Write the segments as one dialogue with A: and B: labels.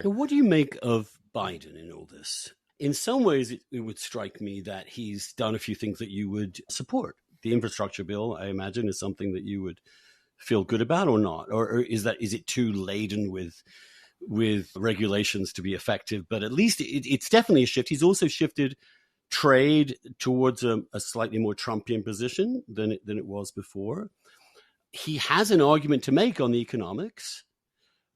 A: And what do you make of Biden in all this? In some ways, it would strike me that he's done a few things that you would support. The infrastructure bill, I imagine, is something that you would feel good about or not, or is it too laden with regulations to be effective? But at least it's definitely a shift. He's also shifted trade towards a slightly more Trumpian position than it was before. He has an argument to make on the economics,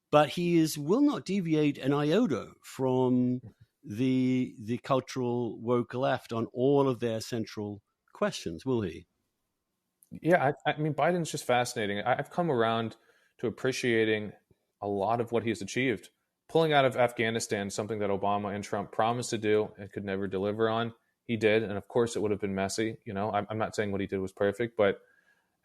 A: but he will not deviate an iota from the cultural woke left on all of their central questions, will he?
B: Yeah, I mean, Biden's just fascinating. I've come around to appreciating a lot of what he's achieved. Pulling out of Afghanistan, something that Obama and Trump promised to do and could never deliver on, he did. And of course, it would have been messy. You know, I'm not saying what he did was perfect, but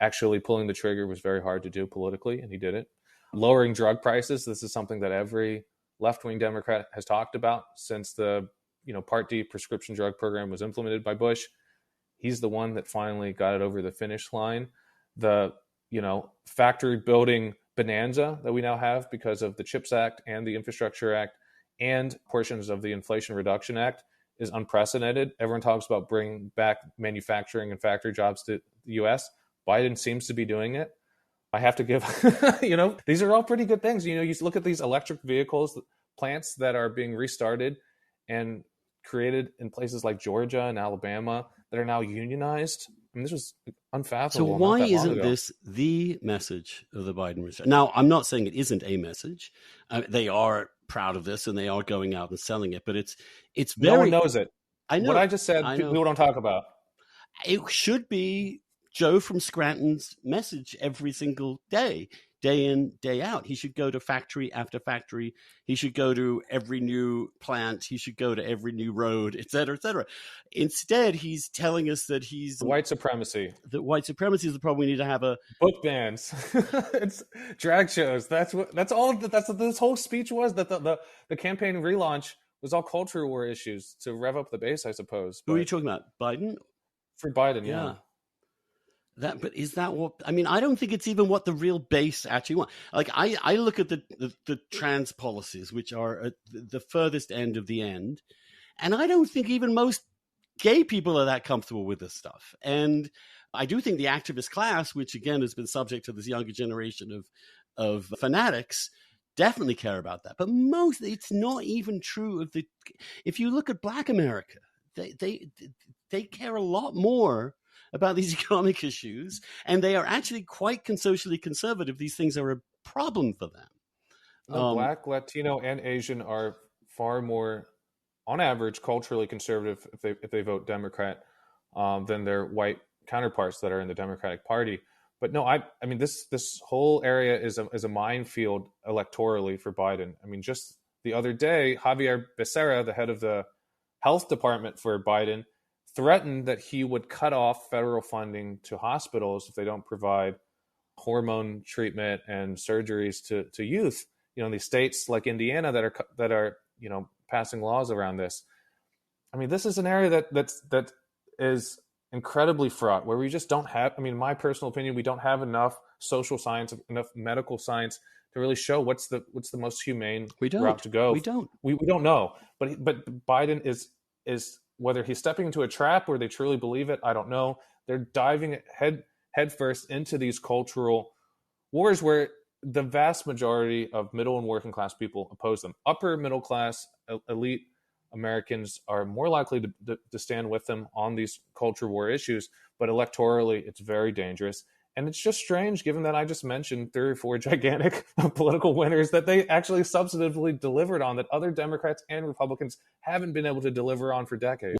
B: actually pulling the trigger was very hard to do politically, and he did it. Lowering drug prices, this is something that every left-wing Democrat has talked about since the Part D prescription drug program was implemented by Bush. He's the one that finally got it over the finish line. The factory building bonanza that we now have because of the CHIPS Act and the Infrastructure Act and portions of the Inflation Reduction Act is unprecedented. Everyone talks about bringing back manufacturing and factory jobs to the U.S. Biden seems to be doing it. I have to give, these are all pretty good things. You look at these electric vehicles, plants that are being restarted and created in places like Georgia and Alabama that are now unionized. I mean, this was unfathomable.
A: So why isn't this the message of the Biden administration? Now, I'm not saying it isn't a message. They are proud of this and they are going out and selling it, but it's very...
B: No one knows it.
A: I know.
B: What I just said, people don't talk about.
A: It should be Joe from Scranton's message every single day in, day out. He should go to factory after factory. He should go to every new plant. He should go to every new road, et cetera, et cetera. Instead, he's telling us that he's...
B: White supremacy.
A: That white supremacy is the problem. We need to have a...
B: Book bans. It's drag shows. That's what this whole speech was. That the campaign relaunch was all culture war issues to rev up the base, I suppose.
A: Who are you talking about? Biden?
B: For Biden, yeah.
A: But is that what... I mean, I don't think it's even what the real base actually wants. Like, I look at the trans policies, which are at the furthest end of the end, and I don't think even most gay people are that comfortable with this stuff. And I do think the activist class, which again has been subject to this younger generation of fanatics, definitely care about that. But it's not even true of the... If you look at Black America, they care a lot more about these economic issues, and they are actually quite socially conservative. These things are a problem for them.
B: Black, Latino, and Asian are far more, on average, culturally conservative if they vote Democrat than their white counterparts that are in the Democratic Party. But no, I mean this whole area is a minefield electorally for Biden. I mean, just the other day, Javier Becerra, the head of the health department for Biden, threatened that he would cut off federal funding to hospitals if they don't provide hormone treatment and surgeries to youth. These states like Indiana that are passing laws around this. I mean, this is an area that is incredibly fraught, where we just don't have. I mean, in my personal opinion, we don't have enough social science, enough medical science to really show what's the most humane route to go.
A: We don't
B: know. But Biden is whether he's stepping into a trap where they truly believe it, I don't know. They're diving head first into these cultural wars where the vast majority of middle and working class people oppose them. Upper middle class, elite Americans are more likely to stand with them on these culture war issues, but electorally, it's very dangerous. And it's just strange, given that I just mentioned 3 or 4 gigantic political winners that they actually substantively delivered on that other Democrats and Republicans haven't been able to deliver on for decades.